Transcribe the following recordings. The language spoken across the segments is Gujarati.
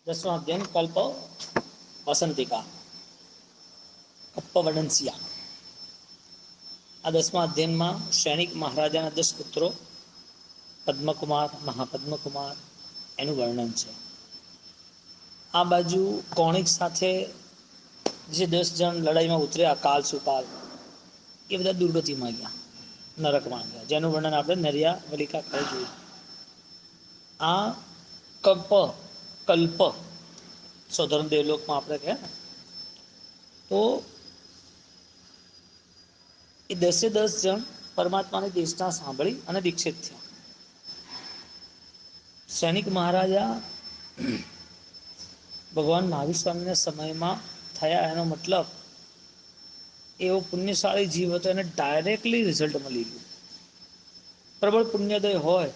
दसवां अध्ययन कल्प वसंतिका कप्पवडंसिया। આ 10મા અધ્યયનમાં સૈનિક મહારાજાના 10 પુત્રો પદ્મકુમાર, મહાપદ્મકુમાર એનું વર્ણન છે. આ બાજુ કોણિક સાથે જે 10 જણ લડાઈમાં ઉતર્યા, કાલ સુકાલ, એ બધા દુર્ગતિમાં ગયા, નરકમાં ગયા, જેનું વર્ણન આપણે નર્યાવલિકા ખાઈ જોયું. આ કલ્પ સૌધર્મ દેવલોકમાં આપણે કહે ને, તો એ 10 જણ પરમાત્માની દેશના સાંભળી અને દીક્ષિત થયા. સૈનિક મહારાજા ભગવાન મહાવીર સ્વામીના સમયમાં થયા, એનો મતલબ એવો પુણ્યશાળી જીવ હતો, એને ડાયરેક્ટલી રિઝલ્ટ મળી ગયું. પ્રબળ પુણ્યોદય હોય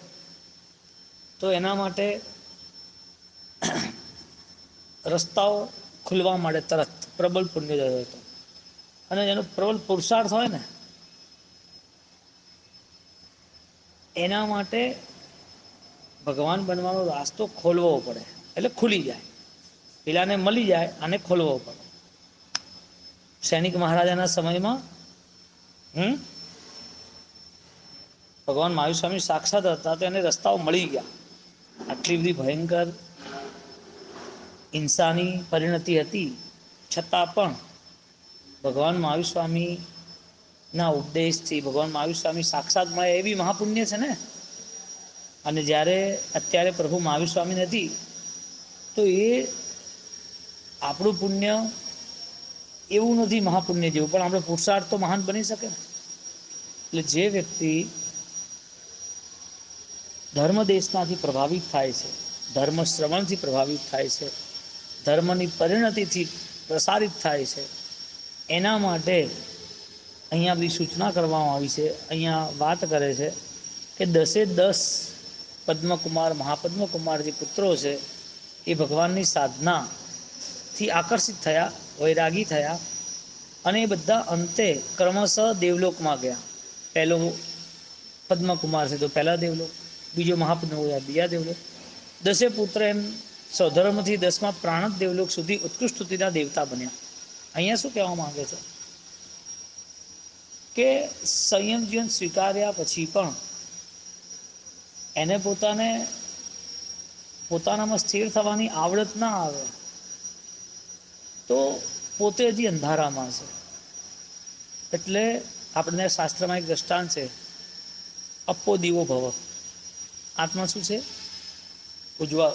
તો એના માટે રસ્તાઓ ખુલવા માંડે તરત, પ્રબળ પુણ્યોદય હોય તો. અને એનો પ્રબળ પુરુષાર્થ હોય ને, એના માટે ભગવાન બનવાનો રાસ્તો ખોલવો પડે, એટલે ખુલી જાય. પેલાને મળી જાય અને ખોલવો પડે. સૈનિક મહારાજાના સમયમાં ભગવાન મહાવીર સ્વામી સાક્ષાત હતા, તો એને રસ્તાઓ મળી ગયા. આટલી બધી ભયંકર હિંસાની પરિણતિ હતી, છતાં પણ ભગવાન મહાવીર સ્વામી ના ઉપદેશથી ભગવાન મહાવીર સ્વામી સાક્ષાત મળે, એવી મહાપુણ્ય છે ને. અને જ્યારે અત્યારે પ્રભુ મહાવીર સ્વામી નથી, તો એ આપણું પુણ્ય એવું નથી મહાપુણ્ય જેવું, પણ આપણે પુરુષાર્થ તો મહાન બની શકે ને. એટલે જે વ્યક્તિ ધર્મ દેશનાથી પ્રભાવિત થાય છે, ધર્મ શ્રવણથી પ્રભાવિત થાય છે, ધર્મની પરિણતિથી પ્રસારિત થાય છે, એના માટે અહીંયા બધી સૂચના કરવામાં આવી છે. અહીંયા વાત કરે છે કે 10 પદ્મકુમાર, મહાપદ્મકુમાર જે પુત્રો છે, એ ભગવાનની સાધનાથી આકર્ષિત થયા, વૈરાગી થયા, અને એ બધા અંતે ક્રમશઃ દેવલોકમાં ગયા. પહેલો પદ્મકુમાર છે તો પહેલા દેવલોક, બીજો મહાપદ્મકુમાર બીજા દેવલોક. 10 પુત્ર એમ સ્વધર્મથી 10મા પ્રાણત દેવલોક સુધી ઉત્કૃષ્ટ સ્તુતિના દેવતા બન્યા. અહીંયા શું કહેવા માંગે છે કે સંયમ જીવન સ્વીકાર્યા પછી પણ એને પોતાનામાં સ્થિર થવાની આવડત ના આવે, તો પોતે હજી અંધારામાં છે. એટલે આપણને શાસ્ત્રમાં એક દ્રષ્ટાંત છે, અપ્પો દીવો ભવ. આત્મા શું છે?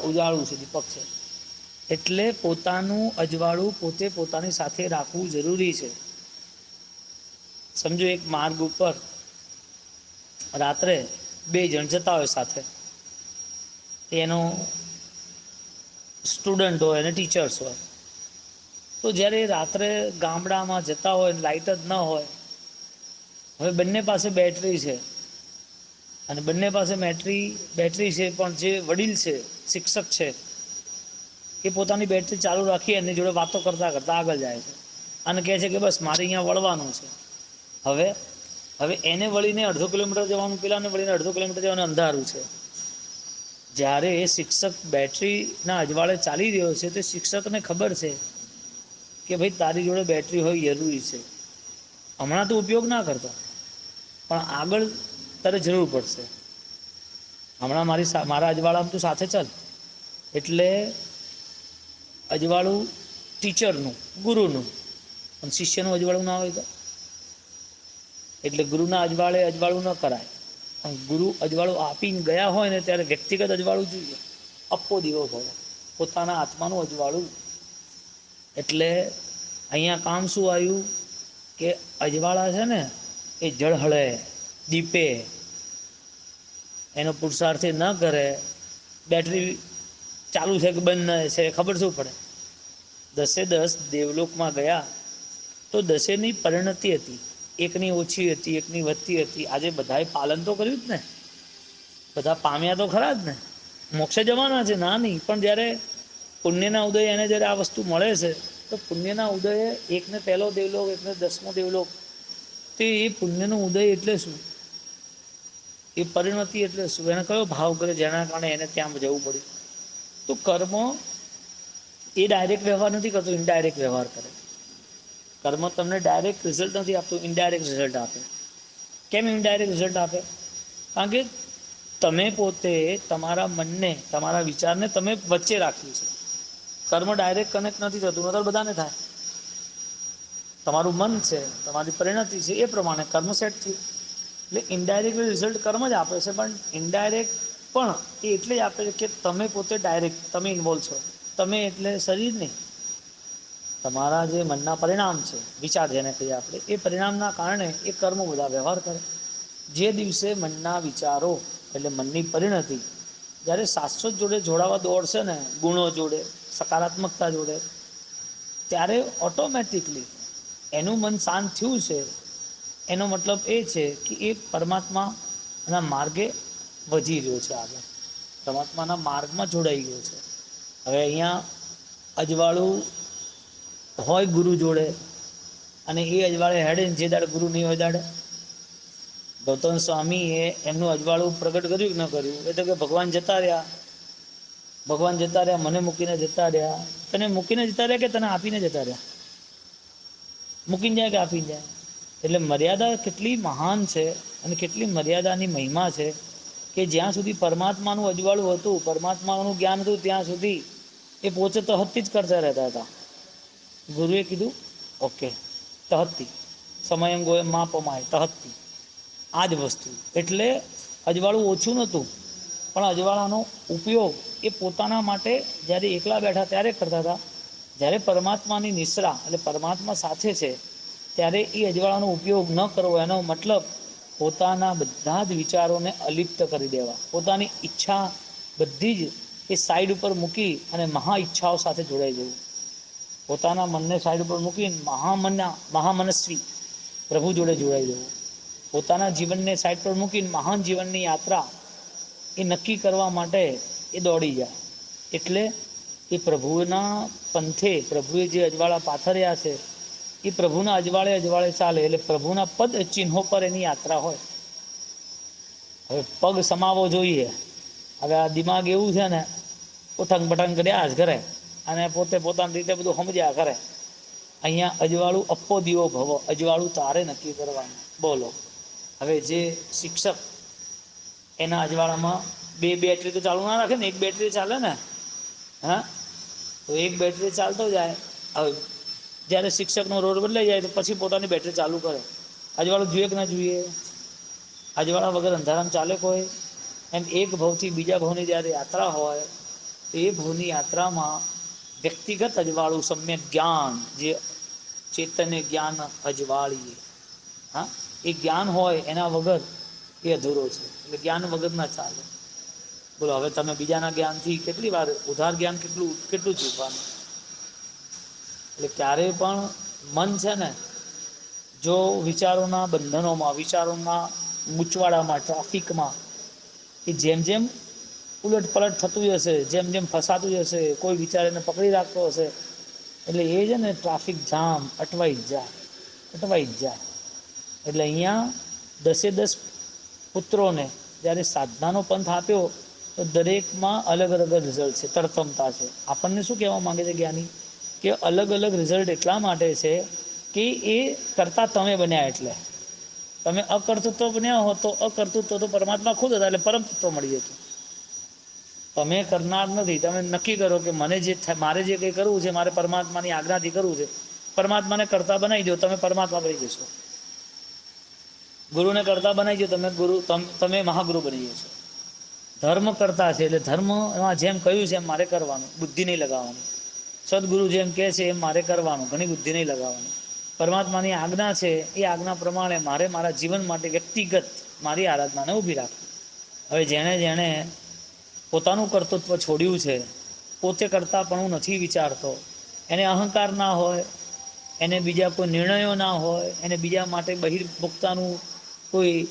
ઉજાળું છે, દીપક છે. એટલે પોતાનું અજવાળું પોતે પોતાની સાથે રાખવું જરૂરી છે. સમજો એક માર્ગ ઉપર રાત્રે 2 જણ જતા હોય સાથે, એનો સ્ટુડન્ટ હોય અને ટીચર્સ હોય. તો જ્યારે રાત્રે ગામડામાં જતા હોય, લાઇટ જ ન હોય, હવે બંને પાસે બેટરી છે, અને બંને પાસે બેટરી છે, પણ જે વડીલ છે, શિક્ષક છે, એ પોતાની બેટરી ચાલુ રાખી એની જોડે વાતો કરતા કરતા આગળ જાય છે, અને કહે છે કે બસ મારે અહીંયા વળવાનું છે. હવે એને વળીને 1/2 કિલોમીટર જવાનું, પેલાને વળીને 1/2 કિલોમીટર જવાનું, અંધારું છે. જ્યારે એ શિક્ષક બેટરીના અજવાળે ચાલી રહ્યો છે, તો શિક્ષકને ખબર છે કે ભાઈ તારી જોડે બેટરી હોય જરૂરી છે, હમણાં તો ઉપયોગ ના કરતો, પણ આગળ તારે જરૂર પડશે. હમણાં મારા અજવાળામાં તું સાથે ચાલ. એટલે અજવાળું ટીચરનું, ગુરુનું, પણ શિષ્યનું અજવાળું ના હોય તો, એટલે ગુરુના અજવાળે અજવાળું ન કરાય. પણ ગુરુ અજવાળું આપીને ગયા હોય ને, ત્યારે વ્યક્તિગત અજવાળું જોઈએ. અપ્પો દીવો ભવ, પોતાના આત્માનું અજવાળું. એટલે અહીંયા કામ શું આવ્યું કે અજવાળા છે ને એ ઝળહળે, દીપે, એનો પુરુષાર્થી ન કરે, બેટરી ચાલુ છે કે બંધ છે ખબર શું પડે. 10 દેવલોકમાં ગયા તો 10ની પરિણતિ હતી, એકની ઓછી હતી, એકની વધતી હતી. આજે બધાએ પાલન તો કર્યું જ ને, બધા પામ્યા તો ખરા જ ને, મોક્ષે જવાના છે ના નહીં, પણ જ્યારે પુણ્યના ઉદય એને જ્યારે આ વસ્તુ મળે છે, તો પુણ્યના ઉદયે એકને પહેલો દેવલોક, એકને 10મો દેવલોક, તો એ પુણ્યનો ઉદય એટલે શું? એ પરિણતિ એટલે શું? એને કયો ભાવ કરે જેના કારણે એને ત્યાં જવું પડ્યું? તો કર્મ એ ડાયરેક્ટ વ્યવહાર નથી કરતો, ઇનડાયરેક્ટ વ્યવહાર કરે. કર્મ તમને ડાયરેક્ટ રિઝલ્ટ નથી આપતું, ઇનડાયરેક્ટ રિઝલ્ટ આપે. કેમ ઇનડાયરેક્ટ રિઝલ્ટ આપે? કારણ કે તમે પોતે તમારા મનને, તમારા વિચારને તમે વચ્ચે રાખ્યું છે. કર્મ ડાયરેક્ટ કનેક્ટ નથી થતું, નતર બધાને થાય. તમારું મન છે, તમારી પરિણતિ છે, એ પ્રમાણે કર્મ સેટ થયું. એટલે ઇનડાયરેક્ટ રિઝલ્ટ કર્મ જ આપે છે, પણ ઇનડાયરેક્ટ પણ એ એટલે જ આપે છે કે તમે પોતે ડાયરેક્ટ તમે ઇન્વોલ્વ છો. તમે એટલે શરીર નહીં, તમારા જે મનના પરિણામ છે, વિચાર જેને કહીએ આપણે, એ પરિણામના કારણે એ કર્મો બધા વ્યવહાર કરે. જે દિવસે મનના વિચારો એટલે મનની પરિણતિ જ્યારે શાશ્વત જોડે જોડાવા દોડશે ને, ગુણો જોડે, સકારાત્મકતા જોડે, ત્યારે ઓટોમેટિકલી એનું મન શાંત થયું છે, એનો મતલબ એ છે કે એ પરમાત્માના માર્ગે વધી રહ્યો છે, આગળ પરમાત્માના માર્ગમાં જોડાઈ ગયો છે. હવે અહીંયા અજવાળું હોય ગુરુ જોડે, અને એ અજવાળે હેડે ને જે દાડે ગુરુ નહીં હોય દાડે ગૌતમ સ્વામીએ એમનું અજવાળું પ્રગટ કર્યું કે ન કર્યું? એ તો કે ભગવાન જતા રહ્યા, ભગવાન જતા રહ્યા, મને મૂકીને જતા રહ્યા. તને મૂકીને જતા રહ્યા કે તને આપીને જતા રહ્યા? મૂકીને જાય કે આપીને જાય? એટલે મર્યાદા કેટલી મહાન છે અને કેટલી મર્યાદાની મહિમા છે કે જ્યાં સુધી પરમાત્માનું અજવાળું હતું, પરમાત્માનું જ્ઞાન હતું, ત્યાં સુધી એ પોતે તહતથી જ કરતા રહેતા હતા. ગુરુએ કીધું ઓકે, તહતથી સમયં ગોયમ મા પમાય, તહતથી આ જ વસ્તુ. એટલે અજવાળું ઓછું નહોતું, પણ અજવાળાનો ઉપયોગ એ પોતાના માટે જ્યારે એકલા બેઠા ત્યારે કરતા હતા. જ્યારે પરમાત્માની નિશ્રા એટલે પરમાત્મા સાથે છે ત્યારે એ અજવાળાનો ઉપયોગ ન કરવો, એનો મતલબ પોતાના બધા જ વિચારોને અલિપ્ત કરી દેવા, પોતાની ઈચ્છા બધી જ એ સાઈડ ઉપર મૂકી અને મહા ઈચ્છાઓ સાથે જોડાઈ જવું. પોતાના મનને સાઈડ ઉપર મૂકીને મહામનસ્વી પ્રભુ જોડે જોડાઈ જવું. પોતાના જીવનને સાઈડ પર મૂકીને મહાન જીવનની યાત્રા એ નક્કી કરવા માટે એ દોડી જાય. એટલે એ પ્રભુના પંથે, પ્રભુએ જે અજવાળા પાથર્યા છે એ પ્રભુના અજવાળે અજવાળે ચાલે, એટલે પ્રભુના પદ ચિહ્નો પર એની યાત્રા હોય. હવે પગ સમાવવો જોઈએ. હવે આ દિમાગ એવું છે ને, ઉઠંગ બટંગ કર્યા જ કરે અને પોતે પોતાની રીતે બધું સમજ્યા કરે. અહીંયા અજવાળું અપ્પો દીવો ભવો, અજવાળું તારે નક્કી કરવાનું. બોલો, હવે જે શિક્ષક એના અજવાળામાં બે બેટરી તો ચાલુ ના રાખે ને, એક બેટરી ચાલે ને. હા, તો એક બેટરી ચાલતો જાય. હવે જ્યારે શિક્ષકનો રોડ બદલાઈ જાય તો પછી પોતાની બેટરી ચાલુ કરે. અજવાળું જોઈએ કે ના જોઈએ? અજવાળા વગર અંધારામાં ચાલે કોઈ? એમ એક ભાવથી બીજા ભાવની જ્યારે યાત્રા હોય, એ ભાવની યાત્રામાં વ્યક્તિગત અજવાળું, સમ્યક જ્ઞાન, જે ચેતન્ય જ્ઞાન અજવાળીએ, હા, એ જ્ઞાન હોય એના વગર એ અધૂરો છે. એટલે જ્ઞાન વગર ના ચાલે. બોલો, હવે તમે બીજાના જ્ઞાનથી કેટલી વાર ઉધાર જ્ઞાન કેટલું કેટલું જીવવાનું? એટલે ક્યારેય પણ મન છે ને, જો વિચારોના બંધનોમાં, વિચારોના ગૂંચવાડામાં, ટ્રાફિકમાં એ જેમ જેમ ઉલટ પલટ થતું જશે, જેમ જેમ ફસાતું જશે, કોઈ વિચાર એને પકડી રાખતો હશે, એટલે એ છે ને ટ્રાફિક જામ અટવાઈ જ જાય, અટવાઈ જ જાય. એટલે અહીંયા 10 પુત્રોને જ્યારે સાધનાનો પંથ આપ્યો તો દરેકમાં અલગ અલગ રિઝલ્ટ છે, તરતમતા છે. આપણને શું કહેવા માંગે છે જ્ઞાની? કે અલગ અલગ રિઝલ્ટ એટલા માટે છે કે એ કરતા તમે બન્યા. એટલે તમે અકર્તૃત્વ બન્યા હો તો અકર્તૃત્વ તો પરમાત્મા ખુદ હતા, એટલે પરમ તત્વ મળી જતું. તમે કરનાર નથી. તમે નક્કી કરો કે મને જે મારે જે કંઈ કરવું છે, મારે પરમાત્માની આજ્ઞાથી કરવું છે, પરમાત્માને કરતા બનાવી દો, તમે પરમાત્મા બની જશો. ગુરુને કરતા બનાવી દો, તમે મહાગુરુ બની જશો. ધર્મ કરતા છે એટલે ધર્મમાં જેમ કહ્યું છે એમ મારે કરવાનું, બુદ્ધિ નહીં લગાવવાની. સદગુરુ જેમ કહે છે એમ મારે કરવાનું, ઘણી બુદ્ધિ નહીં લગાવવાની. પરમાત્માની આજ્ઞા છે એ આજ્ઞા પ્રમાણે મારે મારા જીવન માટે વ્યક્તિગત મારી આરાધનાને ઊભી રાખવી. હવે જેણે જેણે પોતાનું કર્તૃત્વ છોડ્યું છે, પોતે કરતા પણ હું નથી વિચારતો, એને અહંકાર ના હોય, એને બીજા કોઈ નિર્ણયો ના હોય, એને બીજા માટે બહિર્મુખતાનું કોઈ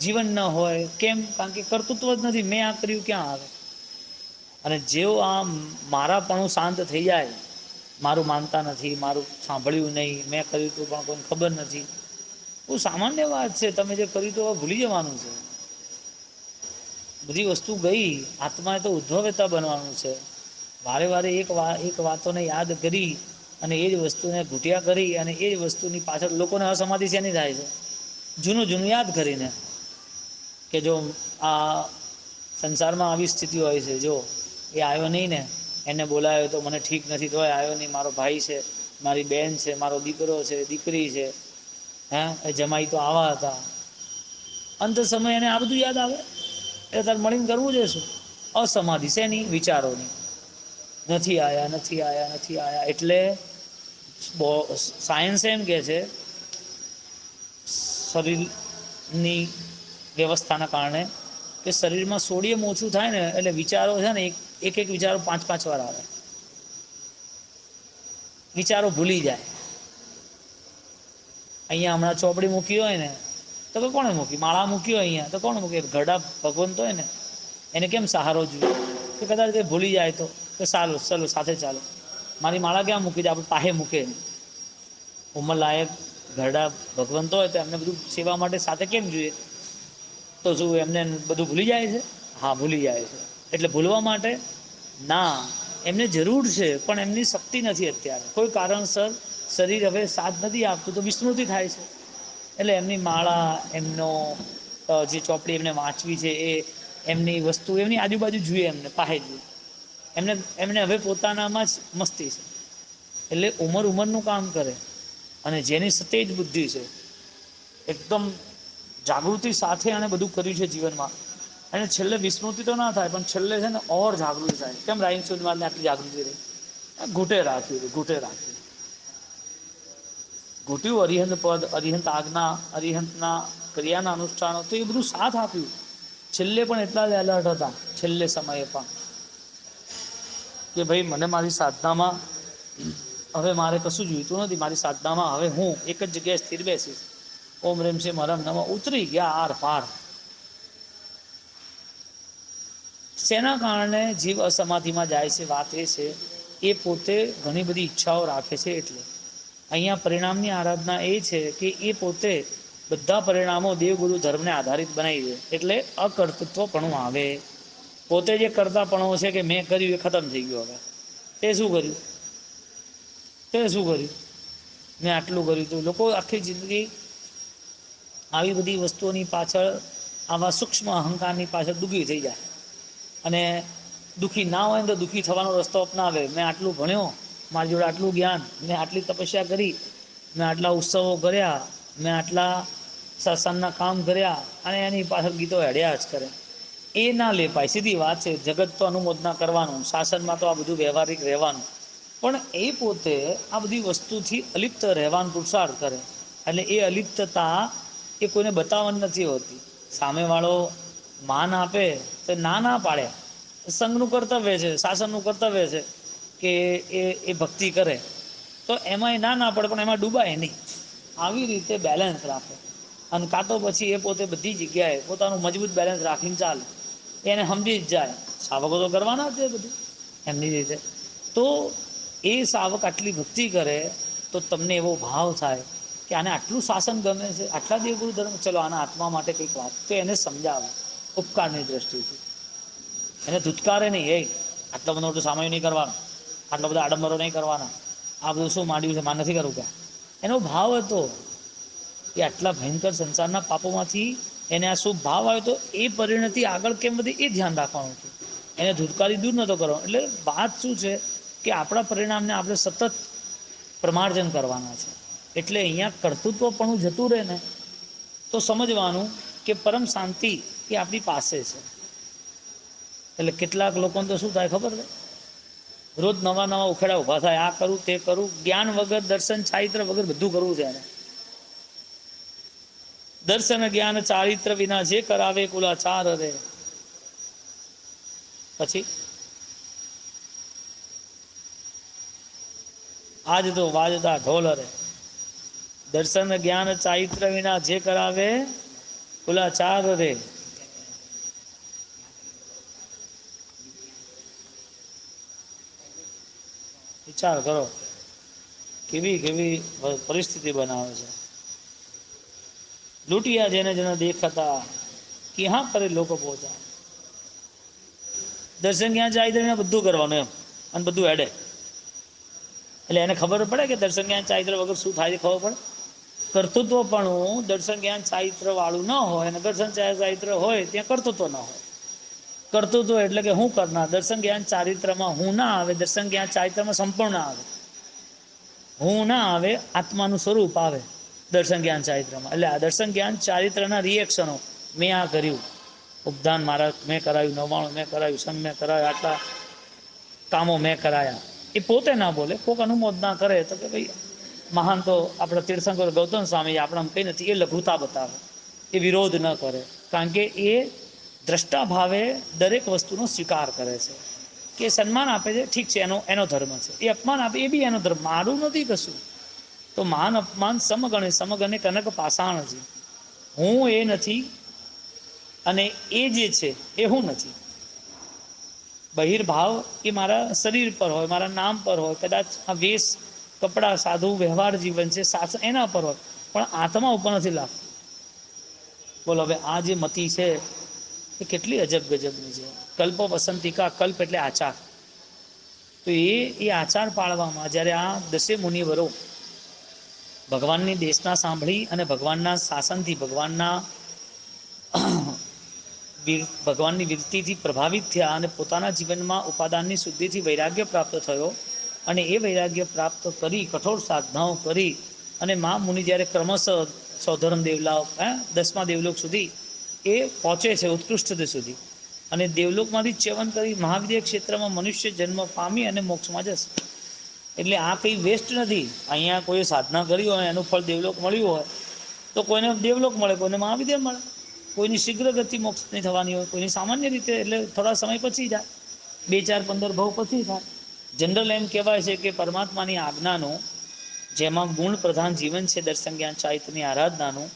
જીવન ન હોય. કેમ? કારણ કે કર્તૃત્વ જ નથી. મેં આ કર્યું ક્યાં આવે? અને જેવો આ મારાપણું શાંત થઈ જાય, મારું માનતા નથી, મારું સાંભળ્યું નહીં, મેં કર્યું હતું પણ કોઈને ખબર નથી, બહુ સામાન્ય વાત છે. તમે જે કર્યું તો ભૂલી જવાનું છે. બધી વસ્તુ ગઈ, આત્માએ તો ઉદ્ભવેતા બનવાનું છે. વારે વારે એક વાતોને યાદ કરી અને એ જ વસ્તુને ઘૂંટ્યા કરી અને એ જ વસ્તુની પાછળ લોકોને અસમાધિ શેની થાય છે? જૂનું જૂનું યાદ કરીને કે જો આ સંસારમાં આવી સ્થિતિ હોય છે, જો એ આવ્યો નહીં ને, એને બોલાવ્યો તો મને ઠીક નથી, તોય આવ્યો નહીં. મારો ભાઈ છે, મારી બેન છે, મારો દીકરો છે, દીકરી છે, એ જમાઈ તો આવા હતા. અંત સમય એને આ બધું યાદ આવે એટલે તારે મળીને કરવું છે શું? અસમાધિ શેની? વિચારોની. નથી આયા, નથી આયા, નથી આયા. એટલે સાયન્સ એમ કે છે શરીરની વ્યવસ્થાના કારણે કે શરીરમાં સોડિયમ ઓછું થાય ને એટલે વિચારો છે ને એક વિચારો 5-5 વાર આવે, વિચારો ભૂલી જાય. અહીંયા હમણાં ચોપડી મૂકી હોય ને તો કોણે મૂકી? માળા મૂકી હોય અહીંયા તો કોણ મૂકી? ઘરડા ભગવંત હોય ને એને કેમ સહારો જોઈએ? તો કદાચ તે ભૂલી જાય તો ચાલો ચલો સાથે ચાલો, મારી માળા ક્યાં મૂકી દે? આપણે પાસે મૂકે. ઉંમરલાયક ઘરડા ભગવંતો હોય તો એમને બધું સેવા માટે સાથે કેમ જોઈએ? તો શું એમને બધું ભૂલી જાય છે? હા, ભૂલી જાય છે. એટલે ભૂલવા માટે ના, એમને જરૂર છે પણ એમની શક્તિ નથી અત્યારે. કોઈ કારણસર શરીર હવે સાથ નથી આપતું તો વિસ્મૃતિ થાય છે. એટલે એમની માળા, એમનો જે ચોપડી એમને વાંચવી છે, એ એમની વસ્તુ એમની આજુબાજુ જોઈએ, એમને પાસે જોઈએ. એમને હવે પોતાનામાં જ મસ્તી છે. એટલે ઉંમરનું કામ કરે. અને જેની સતેજ બુદ્ધિ છે, એકદમ જાગૃતિ સાથે અને બધું કર્યું છે જીવનમાં, અને છેલ્લે વિસ્મૃતિ તો ના થાય પણ છેલ્લે છે ને ઓર જાગૃતિ થાય. કેમ રાઈન સુધીમાં આટલી જાગૃતિ રહી? ઘૂંટે રાખ્યું. ઘૂંટ્યું અરિહંત પદ, અરિહંત આજ્ઞા, અરિહંતના ક્રિયાના અનુષ્ઠાનો, તો એ બધું સાથ આપ્યું. છેલ્લે પણ એટલા જ એલર્ટ હતા, છેલ્લે સમયે પણ, કે ભાઈ મને મારી સાધનામાં હવે મારે કશું જોઈતું નથી. મારી સાધનામાં હવે હું એક જ જગ્યાએ સ્થિર બેસીશ. ઓમ રેમ શેમ હરમ નમ, ઉતરી ગયા આર પાર. શેના કારણે જીવ અસમાધિમાં જાય છે? વાત એ છે એ પોતે ઘણી બધી ઈચ્છાઓ રાખે છે. એટલે અહીંયા પરિણામની આરાધના એ છે કે એ પોતે બધા પરિણામો દેવગુરુ ધર્મને આધારિત બનાવી દે, એટલે અકર્તૃત્વ પણ આવે. પોતે જે કરતાપણો છે કે મેં કર્યું એ ખતમ થઈ ગયો. હવે તે શું કર્યું? મેં આટલું કર્યું હતું. લોકો આખી જિંદગી આવી બધી વસ્તુઓની પાછળ, આવા સૂક્ષ્મ અહંકારની પાછળ દુઃખી થઈ જાય. અને દુઃખી ના હોય ને તો દુઃખી થવાનો રસ્તો અપનાવે. મેં આટલું ભણ્યો, મારી જોડે આટલું જ્ઞાન, મેં આટલી તપસ્યા કરી, મેં આટલા ઉત્સવો કર્યા, મેં આટલા સત્સંગના કામ કર્યા, અને એની પાછળ ગીતો હેડ્યા જ કરે. એ ના લેપાય. સીધી વાત છે. જગત તો અનુમોદના કરવાનું, શાસનમાં તો આ બધું વ્યવહારિક રહેવાનું, પણ એ પોતે આ બધી વસ્તુથી અલિપ્ત રહેવાનો પુરુષાર્થ કરે. એટલે એ અલિપ્તતા એ કોઈને બતાવવાની નથી હોતી. સામેવાળો માન આપે તો ના પાડે. સંઘનું કર્તવ્ય છે, શાસનનું કર્તવ્ય છે કે એ ભક્તિ કરે, તો એમાં ના પડે, પણ એમાં ડૂબાય નહીં. આવી રીતે બેલેન્સ રાખે. અને કાં તો પછી એ પોતે બધી જગ્યાએ પોતાનું મજબૂત બેલેન્સ રાખીને ચાલે. એને સમજી જ જાય સાવકો તો કરવાના જ છે બધું એમની રીતે. તો એ સાવક આટલી ભક્તિ કરે તો તમને એવો ભાવ થાય કે આને આટલું શાસન ગમે છે, આટલા દેવગુરુ ધર્મ, ચલો આના આત્મા માટે કંઈક વાત, તો એને સમજાવે ઉપકારની દ્રષ્ટિથી. એને ધૂતકારે નહીં, એ આટલો બધો મોટો સામયો નહીં કરવાનો, આટલો બધા આડંબરો નહીં કરવાના, આ બધું શું માંડ્યું છે, મારે નથી કરવું. કે એનો ભાવ હતો કે આટલા ભયંકર સંસારના પાપોમાંથી એને આ શુભ ભાવ આવ્યો, તો એ પરિણતિ આગળ કેમ બધી એ ધ્યાન રાખવાનું હતું. એને ધૂતકારી દૂર નહોતો કરવાનો. એટલે વાત શું છે કે આપણા પરિણામને આપણે સતત પ્રમાર્જન કરવાના છે. એટલે અહીંયા કર્તૃત્વપણું જતું રહે ને તો સમજવાનું કે પરમ શાંતિ એ આપણી પાસે છે. એટલે કેટલાક લોકોને તો શું થાય ખબર છે? રોજ નવા નવા ઉખેડા ઊભા થાય, આ કરું તે કરું, જ્ઞાન વગર, દર્શન ચારિત્ર વગર બધું કરવું છે એને. દર્શન જ્ઞાન ચારિત્ર વિના જે કરાવે કુલાચાર રે. પછી આજ તો વાજતા ઢોલ રે. દર્શન જ્ઞાન ચારિત્ર વિના જે કરાવે કુલાચાર રે. વિચાર કરો કેવી કેવી પરિસ્થિતિ બનાવે છે. लुटिया जेने जेने देखता कि हाँ करे लोग पहुंचा, દર્શન જ્ઞાન ચારિત્ર્ય બધું કરવાનું એમ, અને બધું હેડે. એટલે એને ખબર પડે કે દર્શન જ્ઞાન ચારિત્ર વગર શું થાય ખબર પડે. કર્તૃત્વ પણ દર્શન જ્ઞાન ચારિત્ર વાળું ન હોય અને દર્શન ચારિત્ર હોય ત્યાં કર્તૃત્વ ન હોય. કર્તૃત્વ એટલે કે હું કરનાર, દર્શન જ્ઞાન ચારિત્રમાં હું ના આવે, દર્શન જ્ઞાન ચારિત્રમાં સંપૂર્ણ આવે. હું ના આવે, આત્માનું સ્વરૂપ આવે દર્શન જ્ઞાન ચારિત્રમાં. એટલે આ દર્શન જ્ઞાન ચારિત્રના રિએક્શનો, મેં આ કર્યું, ઉપદાન મારા મેં કરાવ્યું, 99 મેં કરાવ્યું, સન મેં કરાવ્યું, આટલા કામો મેં કરાયા, એ પોતે ના બોલે, કોઈક અનુમોદના કરે તો કે ભાઈ મહાન તો આપણા તીર્થંકર ગૌતમ સ્વામી આપણા કંઈ નથી, એ લઘુતા બતાવે, એ વિરોધ ન કરે, કારણ કે એ દ્રષ્ટા ભાવે દરેક વસ્તુનો સ્વીકાર કરે છે. કે સન્માન આપે છે, ઠીક છે, એનો ધર્મ છે. એ અપમાન આપે એ બી એનો ધર્મ, મારું નથી કશું. તો માન અપમાન સમગણે, સમગણે કનક પાષાણ છે. હું એ નથી અને એ જે છે એ હું નથી. બહિર્ભાવ એ મારા શરીર પર હોય, મારા નામ પર હોય, કદાચ આ વેશ કપડાં સાધુ વ્યવહાર જીવન છે એના પર હોય, પણ આત્મા ઉપર નથી લાગતું. બોલો હવે આ જે મતિ છે એ કેટલી અજબ ગજબની છે. કલ્પ વસંતિકા, કલ્પ એટલે આચાર. તો એ આચાર પાળવામાં જ્યારે આ 10 મુનિવરો ભગવાનની દેશના સાંભળી અને ભગવાનના શાસનથી, ભગવાનની વિરતિથી પ્રભાવિત થયા અને પોતાના જીવનમાં ઉપાદાનની શુદ્ધિથી વૈરાગ્ય પ્રાપ્ત થયો. અને એ વૈરાગ્ય પ્રાપ્ત કરી, કઠોર સાધનાઓ કરી અને મા મુનિ જ્યારે ક્રમશઃ સૌધર્મ દેવલાઓ 10મા દેવલોક સુધી એ પહોંચે છે, ઉત્કૃષ્ટ સુધી, અને દેવલોકમાંથી ચ્યવન કરી મહાવિદ્ય ક્ષેત્રમાં મનુષ્ય જન્મ પામી અને મોક્ષમાં જશે. એટલે આ કંઈ વેસ્ટ નથી. અહીંયા કોઈ સાધના કરી હોય, એનું ફળ દેવલોક મળ્યું હોય તો કોઈને દેવલોક મળે, કોઈને મહાવિદ્ય મળે. કોઈની શીઘ્ર ગતિ મોક્ષની થવાની હોય, કોઈની સામાન્ય રીતે, એટલે થોડા સમય પછી જાય, 2, 4, 15 ભાવ પછી થાય. જનરલ એમ કહેવાય છે કે પરમાત્માની આજ્ઞાનું, જેમાં ગુણ પ્રધાન જીવન છે દર્શન જ્ઞાન ચારિત્રની આરાધનાનું,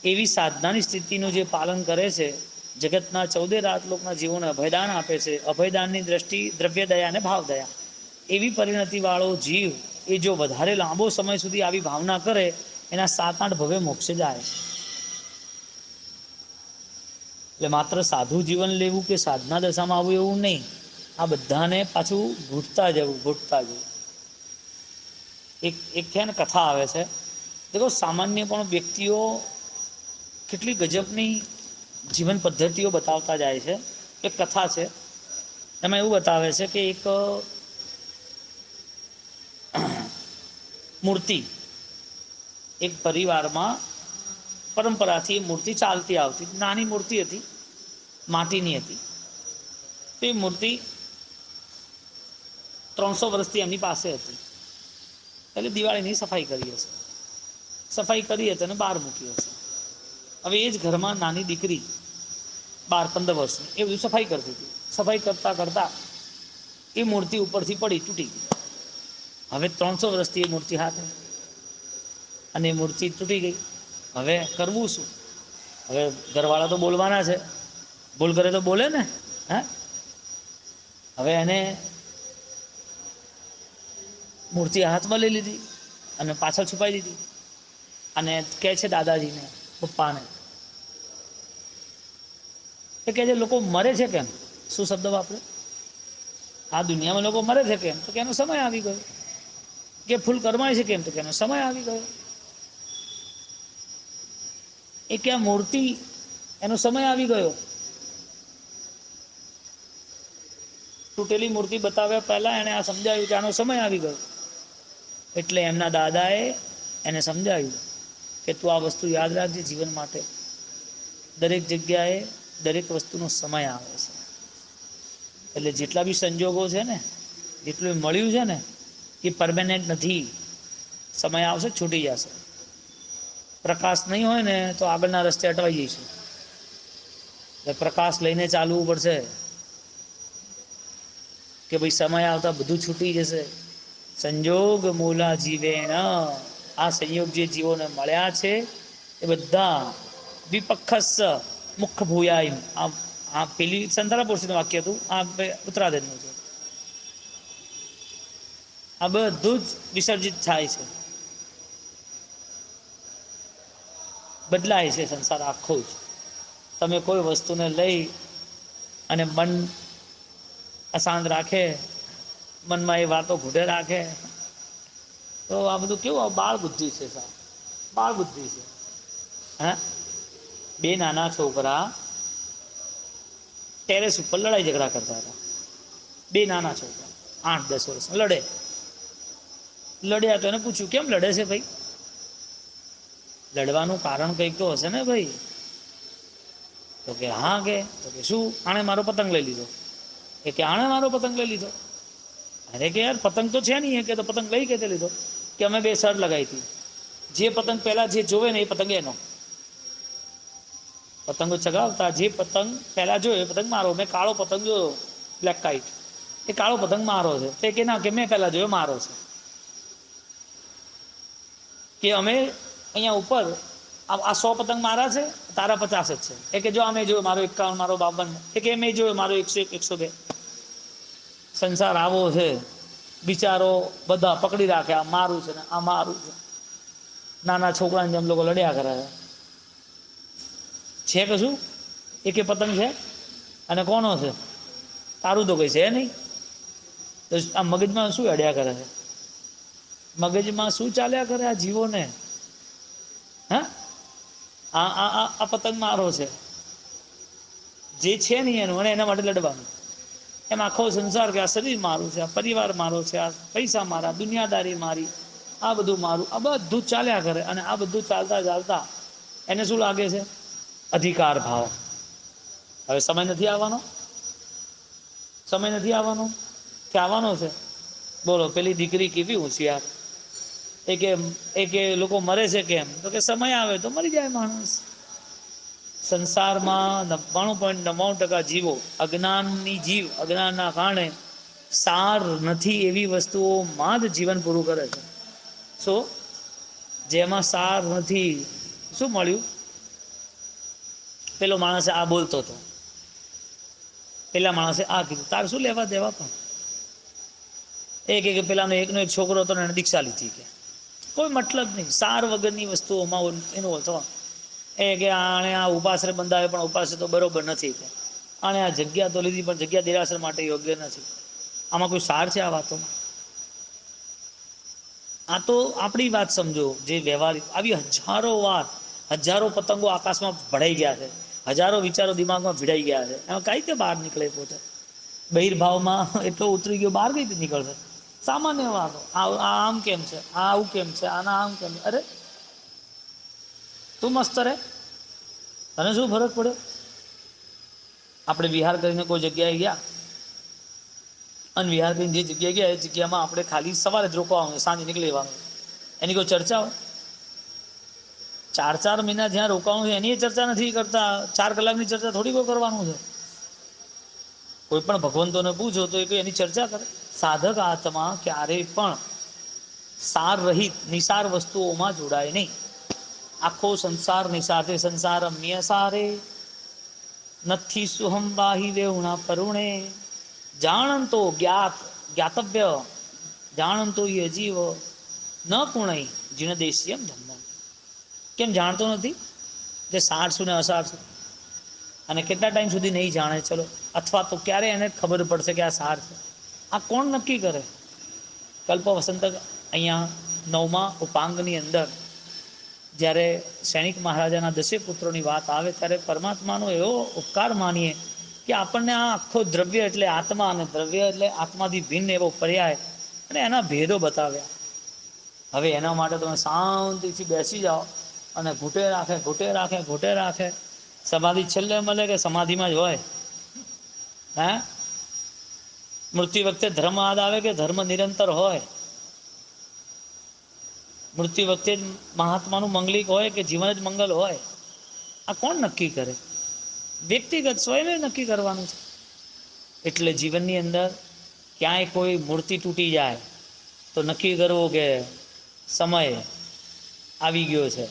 એવી સાધનાની સ્થિતિનું જે પાલન કરે છે, જગતના 14 રાજલોકના જીવોને અભયદાન આપે છે. અભયદાનની દ્રષ્ટિ દ્રવ્ય દયા અને ભાવ દયા. એવી પરિણતિવાળો જીવ એ જો વધારે લાંબો સમય સુધી આવી ભાવના કરે, એના 7-8 ભવે મોક્ષે જાય. એટલે માત્ર સાધુ જીવન લેવું કે સાધના દશામાં આવવું એવું નહીં. આ બધાને પાછું ઘૂંટતા જવું. એક છે ને કથા આવે છે, દેખો સામાન્ય પણ વ્યક્તિઓ કેટલી ગજબની જીવન પદ્ધતિઓ બતાવતા જાય છે. એક કથા છે, એમાં એવું બતાવે છે કે એક મૂર્તિ, એક પરિવારમાં પરંપરાથી મૂર્તિ ચાલતી આવતી, નાની મૂર્તિ હતી, માટીની હતી. તો એ મૂર્તિ 300 વર્ષથી એમની પાસે હતી. એટલે દિવાળીની સફાઈ કરી હશે, સફાઈ કરી હતી અને બહાર મૂકી હશે. હવે એ જ ઘરમાં નાની દીકરી 12-15 વર્ષની એ બધું સફાઈ કરતી હતી. સફાઈ કરતાં કરતાં એ મૂર્તિ ઉપરથી પડી, તૂટી ગઈ. હવે 300 વર્ષથી એ મૂર્તિ હાથે, અને એ મૂર્તિ તૂટી ગઈ. હવે કરવું શું? હવે ઘરવાળા તો બોલવાના છે, ભૂલ કરે તો બોલે ને. હવે એને મૂર્તિ હાથમાં લઈ લીધી અને પાછળ છુપાઈ દીધી, અને કહે છે દાદાજીને, પપ્પાને, એ કહે છે લોકો મરે છે કેમ? શું શબ્દ વાપરે? આ દુનિયામાં લોકો મરે છે કેમ? તો કે એનો સમય આવી ગયો. કે ફૂલ કરમાય છે કેમ? તો કે એનો સમય આવી ગયો. એ કે આ મૂર્તિ, એનો સમય આવી ગયો. તૂટેલી મૂર્તિ બતાવ્યા પહેલા એને આ સમજાવ્યું કે આનો સમય આવી ગયો. એટલે એમના દાદાએ એને સમજાવ્યું કે તું આ વસ્તુ યાદ રાખજે જીવન માટે. દરેક જગ્યાએ દરેક વસ્તુનો સમય આવે છે. એટલે જેટલા બી સંજોગો છે ને, જેટલું મળ્યું છે ને, એ પરમેનન્ટ નથી. સમય આવશે, છૂટી જશે. પ્રકાશ નહીં હોય ને તો આગળના રસ્તે અટવાઈ જઈશું. એટલે પ્રકાશ લઈને ચાલવું પડશે કે ભાઈ સમય આવતા બધું છૂટી જશે. સંજોગ મૂલા જીવેણ, આ સંયોગ જે જીવોને મળ્યા છે એ બધા વિપક્ષસ મુખ ભૂયાય. આ પેલી સંતારાપુરુષનું વાક્ય હતું, આ ઉત્તરાધીનનું છે. આ બધું જ વિસર્જિત થાય છે, બદલાય છે સંસાર આખો. જ તમે કોઈ વસ્તુને લઈ અને મન અશાંત રાખે, મનમાં એ વાતો ઘૂંટે રાખે, તો આ બધું કેવું બાળ બુદ્ધિ છે સાહેબ, બાળ બુદ્ધિ છે. હે બે નાના છોકરા ટેરેસ ઉપર લડાઈ ઝઘડા કરતા હતા. બે નાના છોકરા 8-10 વર્ષ લડ્યા તો એને પૂછ્યું કેમ લડે છે ભાઈ? લડવાનું કારણ કંઈક તો હશે ને ભાઈ? તો કે હા, કે શું? આણે મારો પતંગ લઈ લીધો. કે આણે મારો પતંગ લઈ લીધો. અરે કે યાર પતંગ તો છે નહીં. કે તો પતંગ લઈ કે લીધો? કે અમે બે શર્ત લગાવી હતી, જે પતંગ પહેલા જે જોવે ને એ પતંગ એનો. પતંગો ચગાવતા જે પતંગ પહેલા જોયો એ પતંગ મારો. મેં કાળો પતંગ જોયો, બ્લેક કાઇટ, એ કાળો પતંગ મારો છે. તે કે ના, કે મેં પહેલા જોયો મારો છે. કે અમે અહીંયા ઉપર આ 100 પતંગ મારા છે, તારા 50 જ છે. એ કે જો અમે જોયો મારો 51, મારો 52. એ કે મેં જોયો મારો 101, 102. સંસાર આવો છે, બિચારો બધા પકડી રાખે, આ મારું છે ને આ મારું છે. નાના છોકરાને જેમ લોકો લડ્યા કરે છે કશું? એકે પતંગ છે અને કોનો છે? તારું તો કઈ છે નહીં. તો આ મગજમાં શું અડ્યા કરે છે? મગજમાં શું ચાલ્યા કરે આ જીવોને? હા, આ પતંગ મારો છે, જે છે નહીં એનું, અને એના માટે લડવાનું. એમ આખો સંસાર કે આ શરીર મારું છે, આ પરિવાર મારો છે, આ પૈસા મારા, દુનિયાદારી મારી, આ બધું મારું. આ બધું ચાલ્યા કરે. અને આ બધું ચાલતા ચાલતા એને શું લાગે છે? અધિકાર ભાવ. હવે સમય નથી આવવાનો? સમય નથી આવવાનો કે આવવાનો છે? બોલો, પેલી દીકરી કેવી હોશિયાર. એ કે લોકો મરે છે કેમ? તો કે સમય આવે તો મરી જાય માણસ. સંસારમાં 99.99% જીવો અજ્ઞાનની જીવ, અજ્ઞાનના કારણે સાર નથી એવી વસ્તુઓમાં જ જીવન પૂરું કરે છે. શું? જેમાં સાર નથી. શું મળ્યું? પેલો માણસે આ બોલતો હતો, પેલા માણસે આ કીધું, તાર શું લેવા દેવા? પણ કે પેલાનો એકનો એક છોકરો હતો ને એને દીક્ષા લીધી. કે કોઈ મતલબ નહીં. સાર વગરની વસ્તુઓમાં એનું હતો. કે આણે આ ઉપાશ્રય બંધાવે પણ ઉપાશ્રય તો બરોબર નથી. કે આણે આ જગ્યા તો લીધી પણ જગ્યા દેરાસર માટે યોગ્ય નથી. આમાં કોઈ સાર છે આ વાતોમાં? આ તો આપણી વાત સમજો જે વ્યવહારિક. આવી હજારો વાત, હજારો પતંગો આકાશમાં ભળાઈ ગયા છે, હજારો વિચારો દિમાગમાં ભીડાઈ ગયા છે. એમાં કઈ રીતે બહાર નીકળે? પોતે બહિર્ભાવમાં એટલો ઉતરી ગયો, બહાર કઈ રીતે નીકળશે? સામાન્ય વાતો, આમ કેમ છે, આ આવું કેમ છે, આના આમ કેમ? અરે તું મસ્ત રે, તને શું ફરક પડ્યો? આપણે વિહાર કરીને કોઈ જગ્યાએ ગયા, અને વિહાર કરીને જે જગ્યાએ ગયા એ જગ્યામાં આપણે ખાલી સવારે જ રોકવાનું, સાંજે નીકળી જવાનું. એની કોઈ ચર્ચા હોય? 4-4 મહિના જ્યાં રોકાવાનું છે એની ચર્ચા નથી કરતા. 4 કલાકની ચર્ચા થોડી કોઈ કરવાનું છે. કોઈ પણ ભગવંતોને પૂછો તો એ એની ચર્ચા કરે. સાધક આત્મા ક્યારેય પણ સાર રહિત નિસાર વસ્તુઓમાં જોડાય નહીં. આખો સંસાર નિસારથી સંસાર અમ્ય સારે નથી સુહમ બાહી વેઉણા પરુણે જાણંતો જ્ઞાતવ્ય જાણંતો એ જીવ ન પુણય જીણ દેશ્યમ ધર્મ. કેમ જાણતો નથી? જે સાર શું ને અસાર શું, અને કેટલા ટાઈમ સુધી નહીં જાણે? ચલો, અથવા તો ક્યારે એને ખબર પડશે કે આ સાર છે? આ કોણ નક્કી કરે? કલ્પ વસંત અહીંયા 9મા ઉપાંગની અંદર જ્યારે સૈનિક મહારાજાના 10 પુત્રોની વાત આવે ત્યારે પરમાત્માનો એવો ઉપકાર માનીએ કે આપણને આ આખો દ્રવ્ય એટલે આત્મા, અને દ્રવ્ય એટલે આત્માથી ભિન્ન એવો પર્યાય અને એના ભેદો બતાવ્યા. હવે એના માટે તમે શાંતિથી બેસી જાઓ અને ઘૂંટે રાખે, ઘૂંટે રાખે, ઘૂંટે રાખે. સમાધિ છેલ્લે મળે કે સમાધિમાં જ હોય? હે મૃત્યુ વખતે ધર્મ યાદ આવે કે ધર્મ નિરંતર હોય? મૃત્યુ વખતે જ મહાત્માનું મંગલિક હોય કે જીવન જ મંગલ હોય? આ કોણ નક્કી કરે? વ્યક્તિગત સ્વયં નક્કી કરવાનું છે. એટલે જીવનની અંદર ક્યાંય કોઈ મૂર્તિ તૂટી જાય તો નક્કી કરવું કે સમય આવી ગયો છે.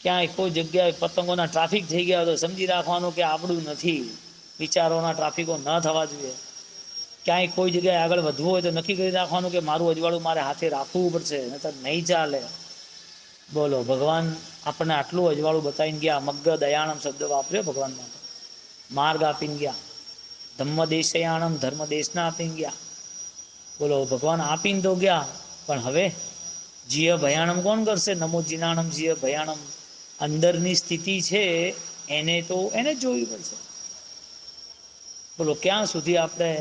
ક્યાંય કોઈ જગ્યાએ પતંગોના ટ્રાફિક થઈ ગયા તો સમજી રાખવાનું કે આપણું નથી. વિચારોના ટ્રાફિકો ન થવા જોઈએ. ક્યાંય કોઈ જગ્યાએ આગળ વધવું હોય તો નક્કી કરી રાખવાનું કે મારું અજવાળું મારે હાથે રાખવું પડશે, નહીંતર નહીં ચાલે. બોલો, ભગવાન આપણને આટલું અજવાળું બતાવીને ગયા. મગ્ગ દયાણમ શબ્દ વાપર્યો ભગવાન માટે. માર્ગ આપીને ગયા. ધમ્મ દેશયાણમ, ધર્મ દેશના આપી ગયા. બોલો, ભગવાન આપીને તો ગયા, પણ હવે જીય ભયાણમ કોણ કરશે? નમો જીનાણમ જીય ભયાણમ. અંદરની સ્થિતિ છે એને તો એને જ જોવી પડશે. બોલો, ક્યાં સુધી આપણે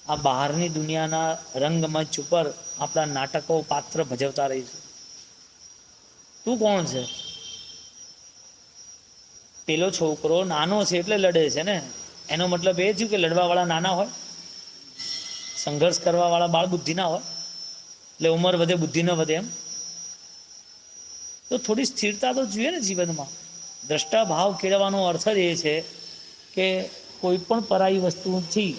આ બહારની દુનિયાના રંગમંચ ઉપર આપણા નાટકો પાત્ર ભજવતા રહીશું? તું કોણ છે? પેલો છોકરો નાનો છે એટલે લડે છે ને, એનો મતલબ એ થયું કે લડવા વાળા નાના હોય, સંઘર્ષ કરવા વાળા બાળ બુદ્ધિ ના હોય, એટલે ઉંમર વધે બુદ્ધિ ન વધે એમ? તો થોડી સ્થિરતા તો જોઈએ ને જીવનમાં. દ્રષ્ટા ભાવ કેળવવાનો અર્થ જ એ છે કે કોઈ પણ પરાઈ વસ્તુથી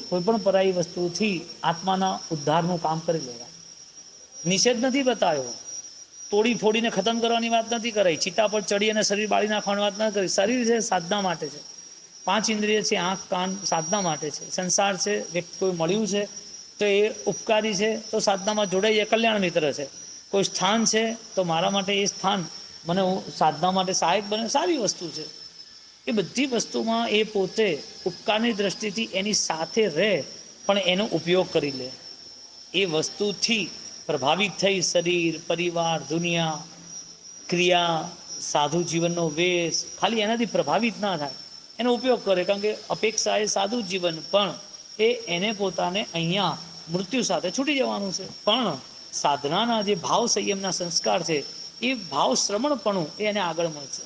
કોઈ પણ પરાઈ વસ્તુથી આત્માના ઉદ્ધારનું કામ કરી લેવા. નિષેધ નથી બતાવ્યો, તોડી ફોડીને ખતમ કરવાની વાત નથી કરી, ચિતા પર ચડી અને શરીર બાળી નાખવાની વાત નથી કરી. શરીર છે સાધના માટે છે, 5 ઇન્દ્રિય છે, આંખ કાન સાધના માટે છે, સંસાર છે, વ્યક્તિ કોઈ મળ્યું છે તો એ ઉપકારી છે, તો સાધનામાં જોડાઈ જાય, કલ્યાણ મિત્ર છે. કોઈ સ્થાન છે તો મારા માટે એ સ્થાન મને સાધના માટે સહાયક બને, સારી વસ્તુ છે. એ બધી વસ્તુમાં એ પોતે ઉપકારની દ્રષ્ટિથી એની સાથે રહે, પણ એનો ઉપયોગ કરી લે. એ વસ્તુથી પ્રભાવિત થઈ શરીર, પરિવાર, દુનિયા, ક્રિયા, સાધુ જીવનનો વેશ, ખાલી એનાથી પ્રભાવિત ના થાય, એનો ઉપયોગ કરે. કારણ કે અપેક્ષા એ સાધુ જીવન, પણ એને પોતાને અહીંયા મૃત્યુ સાથે છૂટી જવાનું છે. પણ સાધનાના જે ભાવ સંયમના સંસ્કાર છે, એ ભાવ શ્રમણપણું એને આગળ મળશે.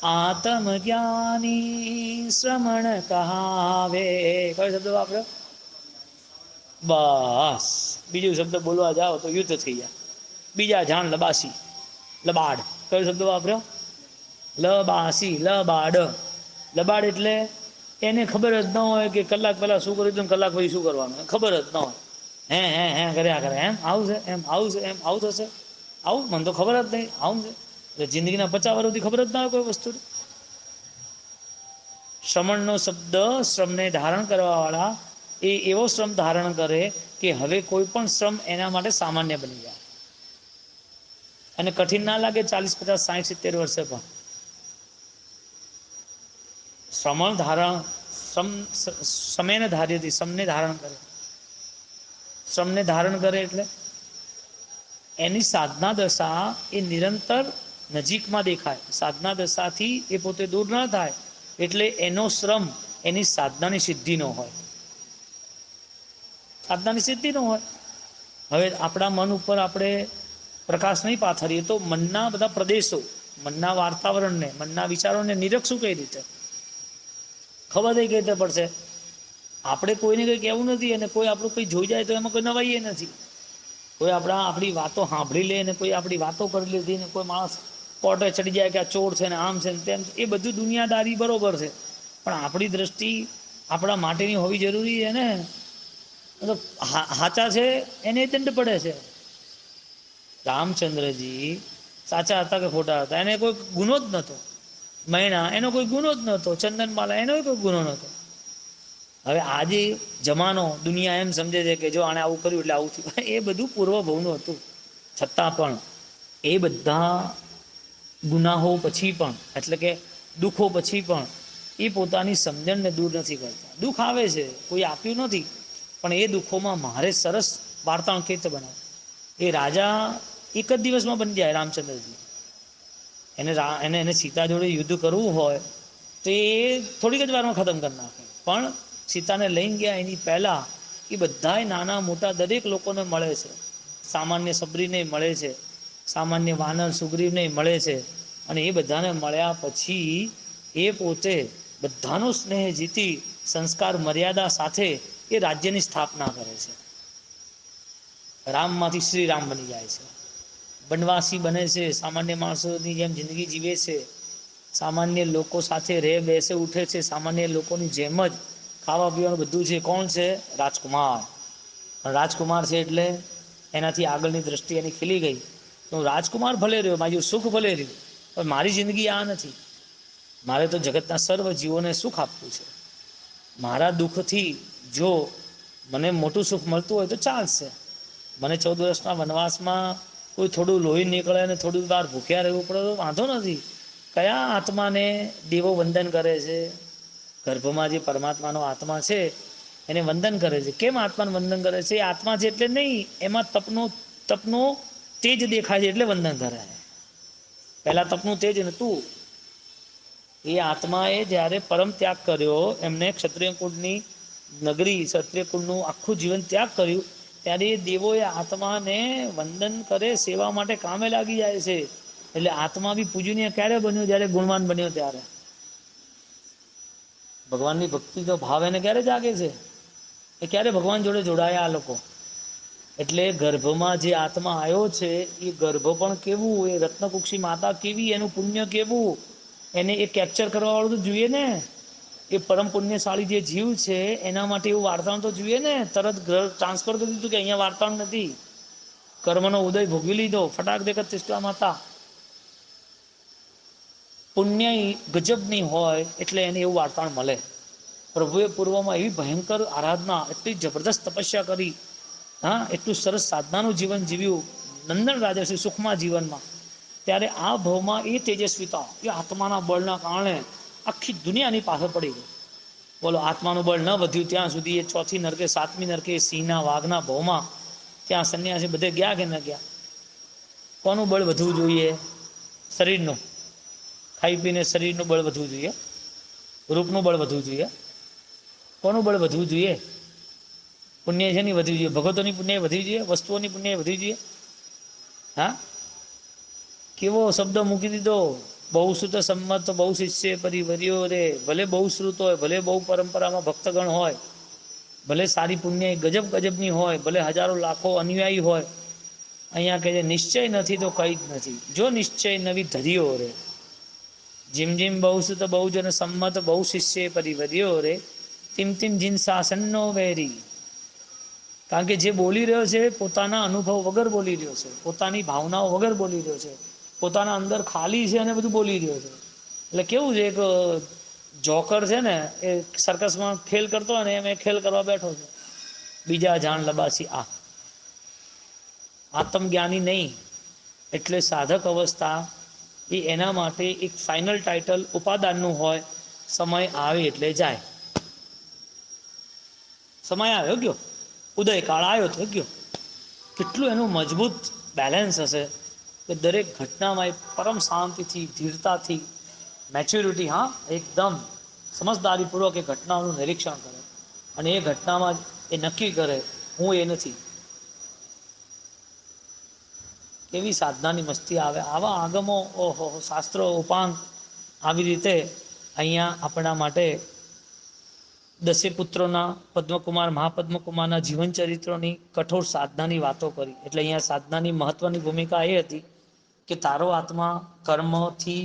આત્મ જ્ઞાની શ્રમણ કહાવે, કયો શબ્દ વાપર્યો? બસ, બીજું શબ્દ બોલવા જાઓ તો યુદ્ધ થઈ જાય. બીજા જાણ લબાસી, લબાડ. કયો શબ્દ વાપર્યો? લબાસી, લબાડ. લબાડ એટલે એને ખબર જ ન હોય કે કલાક પહેલા શું કર્યું હતું, કલાક પછી શું કરવાનું, ખબર જ ન હોય. હે કર્યા કરે, એમ આવું છે, એમ આવું છે, એમ આવું થશે, આવું મને તો ખબર જ નહીં, આવું છે. એટલે જિંદગીના 50 વર્ષથી ખબર જ ના હોય કોઈ વસ્તુ. શ્રમણનો શબ્દ શ્રમને ધારણ કરવા વાળા એ એવો શ્રમ ધારણ કરે કે હવે કોઈ પણ શ્રમ એના માટે સામાન્ય બની જાય અને કઠિન ના લાગે. 40, 50, 60, 70 વર્ષે પણ શ્રમણ ધારણ, સમેને ધાર્યથી, શ્રમને ધારણ કરે. શ્રમને ધારણ કરે એટલે એની સાધના દશા એ નિરંતર નજીકમાં દેખાય. સાધના દશાથી એ પોતે દૂર ન થાય, એટલે એનો શ્રમ એની સાધનાની સિદ્ધિ નો હોય, સાધનાની સિદ્ધિ નો હોય. હવે આપણા મન ઉપર આપણે પ્રકાશ નહીં પાથરીએ તો મનના બધા પ્રદેશો, મનના વાતાવરણને, મનના વિચારોને નિરખશું કઈ રીતે? ખબર કઈ રીતે પડશે? આપણે કોઈને કંઈ કહેવું નથી, અને કોઈ આપણું કંઈ જોઈ જાય તો એમાં કોઈ નવાઈએ નથી. કોઈ આપણી વાતો સાંભળી લે, ને કોઈ આપણી વાતો કરી લીધી, ને કોઈ માણસ કોર્ટે ચડી જાય કે આ ચોર છે ને આમ છે ને તેમ, એ બધું દુનિયાદારી બરોબર છે, પણ આપણી દ્રષ્ટિ આપણા માટેની હોવી જરૂરી છે ને. હાચા છે એને દંડ પડે છે. રામચંદ્રજી સાચા હતા કે ખોટા હતા એને કોઈ ગુનો જ નહોતો. મૈણા એનો કોઈ ગુનો જ નહોતો. ચંદનમાલા એનો કોઈ ગુનો નહોતો. હવે આજે જમાનો, દુનિયા એમ સમજે છે કે જો આણે આવું કર્યું એટલે આવું થયું. એ બધું પૂર્વભવનું હતું. છતાં પણ એ બધા ગુનાહો પછી પણ, એટલે કે દુઃખો પછી પણ એ પોતાની સમજણને દૂર નથી કરતા. દુઃખ આવે છે, કોઈ આપ્યું નથી, પણ એ દુઃખોમાં મારે સરસ વાર્તાંકિત કેવી રીતે બનાવે. એ રાજા એક જ દિવસમાં બની જાય. રામચંદ્રજી એને સીતા જોડે યુદ્ધ કરવું હોય તો એ થોડીક જ વારમાં ખતમ કરી નાખે. પણ સીતાને લઈને ગયા એની પહેલા એ બધા નાના મોટા દરેક લોકોને મળે છે. સામાન્ય સબરીને મળે છે, સામાન્ય વાનર સુગ્રીવને મળે છે, અને એ બધાને મળ્યા પછી એ પોતે બધાનો સ્નેહ જીતી સંસ્કાર મર્યાદા સાથે એ રાજ્યની સ્થાપના કરે છે. રામમાંથી શ્રી રામ બની જાય છે. વનવાસી બને છે, સામાન્ય માણસોની જેમ જિંદગી જીવે છે, સામાન્ય લોકો સાથે રહે બેસે ઉઠે છે, સામાન્ય લોકોની જેમ જ ખાવા પીવાનું બધું છે. કોણ છે? રાજકુમાર. રાજકુમાર છે એટલે એનાથી આગળની દ્રષ્ટિ એની ખીલી ગઈ. તો રાજકુમાર ભલે રહ્યો, મારું સુખ ભલે રહ્યું, પણ મારી જિંદગી આ નથી. મારે તો જગતના સર્વ જીવોને સુખ આપવું છે. મારા દુઃખથી જો મને મોટું સુખ મળતું હોય તો ચાલશે. મને 14 વર્ષના વનવાસમાં કોઈ થોડું લોહી નીકળે અને થોડી વાર ભૂખ્યા રહેવું પડે તો વાંધો નથી. કયા આત્માને દેવો વંદન કરે છે? ગર્ભમાં જે પરમાત્માનો આત્મા છે એને વંદન કરે છે. કેમ આત્માને વંદન કરે છે? એ આત્મા છે એટલે નહીં, એમાં તપનો તેજ દેખાય છે એટલે વંદન કરે. પહેલાં તપનું તેજ નહોતું. એ આત્માએ જ્યારે પરમ ત્યાગ કર્યો, એમને ક્ષત્રિય કુળની નગરી, ક્ષત્રિય કુળનું આખું જીવન ત્યાગ કર્યું, ત્યારે એ દેવોએ આત્માને વંદન કરે, સેવા માટે કામે લાગી જાય છે. એટલે આત્મા બી પૂજનીય ક્યારે બન્યો? જ્યારે ગુણવાન બન્યો ત્યારે. ભગવાનની ભક્તિ તો ભાવ એને ક્યારે જાગે છે? એ ક્યારે ભગવાન જોડે જોડાયા આ લોકો? એટલે ગર્ભમાં જે આત્મા આવ્યો છે એ ગર્ભ પણ કેવું, એ રત્નકુક્ષી માતા કેવી, એનું પુણ્ય કેવું, એને એ કેપ્ચર કરવા વાળું તો જોઈએ ને. એ પરમ પુણ્યશાળી જે જીવ છે એના માટે એવું વાર્તાવરણ તો જોઈએ ને. તરત ઘર ટ્રાન્સફર કરી દીધું કે અહીંયા વાર્તાવરણ નથી, કર્મનો ઉદય ભોગવી લીધો, ફટાક દેખત તિષ્ઠા માતા. પુણ્ય ગજબની હોય એટલે એને એવું વાર્તાવરણ મળે. પ્રભુએ પૂર્વમાં એવી ભયંકર આરાધના, એટલી જબરદસ્ત તપસ્યા કરી, હા, એટલું સરસ સાધનાનું જીવન જીવ્યું નંદન રાજા સુખમાં જીવનમાં. ત્યારે આ ભાવમાં એ તેજસ્વીતા, એ આત્માના બળના કારણે આખી દુનિયાની પાછળ પડી ગઈ. બોલો, આત્માનું બળ ન વધ્યું ત્યાં સુધી એ ચોથી નરકે, સાતમી નરકે, સિંહના વાઘના ભાવમાં ત્યાં સંન્યાસી બધે ગયા કે ન ગયા? કોનું બળ વધવું જોઈએ? શરીરનું. ખાઈ પીને શરીરનું બળ વધવું જોઈએ, રૂપનું બળ વધવું જોઈએ. કોનું બળ વધવું જોઈએ? પુણ્ય છે નહીં વધવી જોઈએ, ભગવતોની પુણ્ય વધવી જોઈએ, વસ્તુઓની પુણ્ય વધવી જોઈએ. હા, કેવો શબ્દ મૂકી દીધો! બહુ શ્રુત સંમત બહુ શિષ્ય પરિવર્યો રે. ભલે બહુ શ્રુત હોય, ભલે બહુ પરંપરામાં ભક્તગણ હોય, ભલે સારી પુણ્ય ગજબ ગજબની હોય, ભલે હજારો લાખો અનુયાયી હોય, અહીંયા કહે છે નિશ્ચય નથી તો કંઈ જ નથી. જો નિશ્ચય નવી ધર્યો રે, જીમ જીમ બહુ સુત બહુ જન સંમત બહુ શિષ્ય પરિવર્યો રે, તીમ તીમ જીન શાસનનો વેરી. કારણ કે જે બોલી રહ્યો છે પોતાના અનુભવ વગર બોલી રહ્યો છે, પોતાની ભાવનાઓ વગર બોલી રહ્યો છે, પોતાના અંદર ખાલી છે અને બધું બોલી રહ્યો છે. એટલે કેવું છે, એક જોકર છે ને એ સર્કસમાં ખેલ કરતો હોય ને એમ એ ખેલ કરવા બેઠો છે. બીજા જાણ લબાસી આ આત્મજ્ઞાની નહીં. એટલે સાધક અવસ્થા એ એના માટે એક ફાઇનલ ટાઇટલ ઉપાદાનનું હોય. સમય આવે એટલે જાય. સમય આવ્યો ગયો, ઉદયકાળ આવ્યો તો ગયો. કેટલું એનું મજબૂત બેલેન્સ હશે કે દરેક ઘટનામાં એક પરમ શાંતિથી, ધીરતાથી, મેચ્યોરિટી, હા, એકદમ સમજદારીપૂર્વક એ ઘટનાઓનું નિરીક્ષણ કરે અને એ ઘટનામાં એ નક્કી કરે હું એ નથી. કેવી સાધનાની મસ્તી આવે! આવા આગમો, ઓહો, શાસ્ત્રો, ઉપાંગ, આવી રીતે અહીંયા આપણા માટે દસે પુત્રોના, પદ્મકુમાર, મહાપદ્મકુમારના જીવન ચરિત્રોની કઠોર સાધનાની વાતો કરી. એટલે અહીંયા સાધનાની મહત્વની ભૂમિકા એ હતી કે તારો આત્મા કર્મથી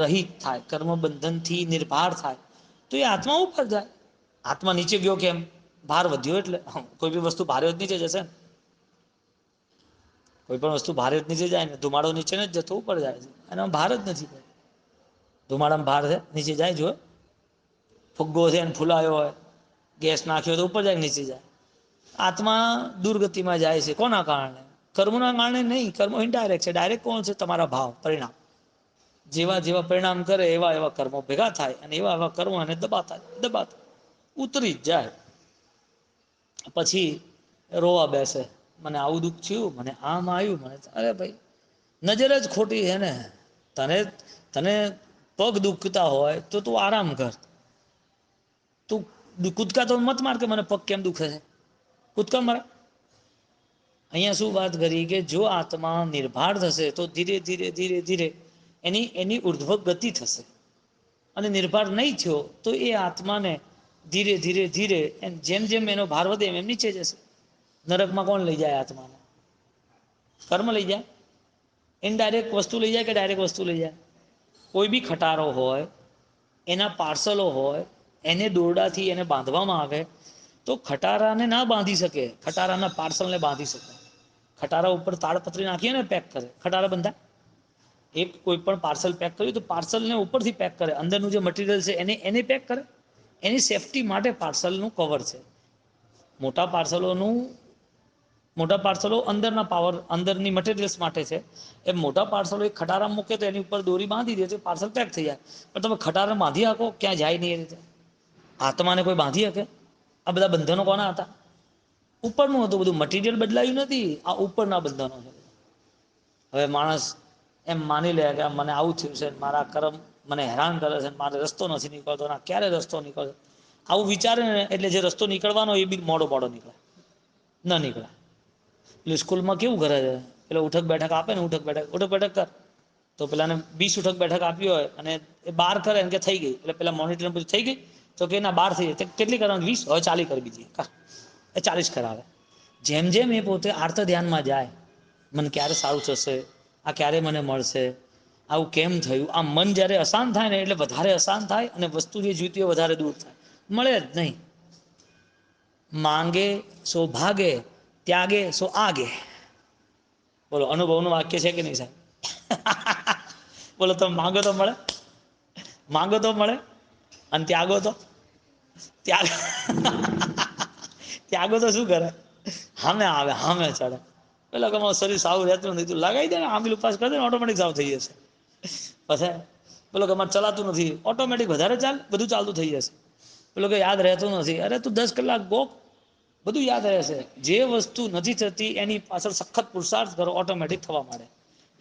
રહિત થાય, કર્મ બંધનથી નિર્ભાર થાય, તો એ આત્મા ઉપર જાય. આત્મા નીચે ગયો કેમ? ભાર વધ્યો એટલે. કોઈ બી વસ્તુ ભારે જ નીચે જશે ને. કોઈ પણ વસ્તુ ભારે જ નીચે જાય ને, ધુમાડો નીચે ને જ જતો ઉપર જાય છે, એનામાં ભાર જ નથી. ધુમાડામાં ભાર છે નીચે જાય. જો ફુગ્ગો છે ને ફૂલાયો હોય, ગેસ નાખ્યો તો ઉપર જાય, નીચે જાય. આત્મા દુર્ગતિમાં જાય છે. કોના કારણે? કર્મોના કારણે નહીં. કર્મો ઇનડાયરેક્ટ છે. ડાયરેક્ટ કોણ છે? તમારા ભાવ, પરિણામ. જેવા જેવા પરિણામ કરે એવા એવા કર્મો ભેગા થાય અને એવા એવા કર્મો એને દબાતા દબાતા ઉતરી જ જાય. પછી રોવા બેસે, મને આવું દુઃખ થયું, મને આમ આવ્યું, મને. અરે ભાઈ, નજર જ ખોટી છે ને. તને તને પગ દુખતા હોય તો તું આરામ કર. તું કૂદકા તો મત માર કે મને પગ કેમ દુખે છે. કૂદકા મારે. અહીંયા શું વાત કરી કે જો આત્મા નિર્ભાર થશે તો ધીરે ધીરે ધીરે ધીરે એની એની ઉર્ધ્વ ગતિ થશે. અને નિર્ભાર નહીં થયો તો એ આત્માને ધીરે ધીરે ધીરે જેમ જેમ એનો ભાર વધે એમ નીચે જશે. નરકમાં કોણ લઈ જાય આત્માને? કર્મ લઈ જાય. ઇનડાયરેક્ટ વસ્તુ લઈ જાય કે ડાયરેક્ટ વસ્તુ લઈ જાય? કોઈ બી ખટારો હોય, એના પાર્સલો હોય, એને દોરડાથી એને બાંધવામાં આવે તો ખટારાને ના બાંધી શકે, ખટારાના પાર્સલને બાંધી શકે. ખટારા ઉપર તાડપત્રી નાખીએ ને, પેક કરે, ખટારા બંધાય. એક કોઈ પણ પાર્સલ પેક કર્યું તો પાર્સલને ઉપરથી પેક કરે, અંદરનું જે મટીરિયલ છે એને પેક કરે. એની સેફટી માટે પાર્સલનું કવર છે. મોટા પાર્સલો અંદરના પાવર, અંદરની મટીરિયલ્સ માટે છે. એ મોટા પાર્સલો એક ખટારામાં મૂકે તો એની ઉપર દોરી બાંધી દે તો પાર્સલ પેક થઈ જાય. પણ તમે ખટારા બાંધી આપો, ક્યાં જાય નહીં એ રીતે. આત્માને કોઈ બાંધી શકે? આ બધા બંધનો કોના હતા? ઉપરનું હતું બધું, મટીરિયલ બદલાયું નથી, આ ઉપરના બંધનો છે. હવે માણસ એમ માની લે કે મને આવું થયું છે, મારા કર્મ મને હેરાન કરે છે, મારે રસ્તો નથી નીકળતો, ના ક્યારે રસ્તો નીકળે, આવું વિચારે ને એટલે જે રસ્તો નીકળવાનો એ બી મોડો નીકળે, ન નીકળે. એટલે સ્કૂલમાં કેવું કરે છે, એટલે ઉઠક બેઠક આપે ને, ઉઠક બેઠક કર, તો પેલાને 20 ઉઠક બેઠક આપી હોય અને એ 12 કરે કે થઈ ગઈ, એટલે પેલા મોનિટર પૂછે થઈ ગઈ, તો કે ના 12 થઈ ગઈ, કેટલી કરવાની? 20, હવે 40 કરી બીજી, એ 40 કરાવે. જેમ જેમ એ પોતે આર્ત ધ્યાનમાં જાય, મને ક્યારે સારું થશે, આ ક્યારે મને મળશે, આવું કેમ થયું, આ મન જ્યારે અશાંત થાય ને એટલે વધારે અશાંત થાય અને વસ્તુ જે જોઈતી હોય વધારે દૂર થાય, મળે જ નહીં. માંગે સો ભાગે, ત્યાગે સો આગે. બોલો અનુભવનું વાક્ય છે કે નહીં સાહેબ? બોલો તમે માંગો તો મળે, માંગો તો મળે, અને ત્યાગો તો ત્યાગ ત્યાગો તો શું કરે? હામે આવે, હામે ચડે. પેલા કે મારું શરીર સારું રહેતું નથી, તું લગાવી દે ને, આંબીલ ઉપવાસ કરી દે ને, ઓટોમેટિક સારું થઈ જશે. પછી પેલો કે મારે ચલાતું નથી, ઓટોમેટિક વધારે ચાલ, બધું ચાલતું થઈ જશે. પેલો કે યાદ રહેતું નથી, અરે તું 10 કલાક ગોખ, બધું યાદ રહેશે. જે વસ્તુ નથી થતી એની પાછળ સખત પુરુષાર્થ કરો, ઓટોમેટિક થવા માંડે,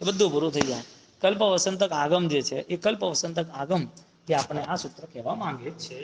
એ બધું પૂરું થઈ જાય. કલ્પ વસંતક આગમ જે છે, એ કલ્પ વસંતક આગમ એ આપણે આ સૂત્ર કહેવા માંગે છે.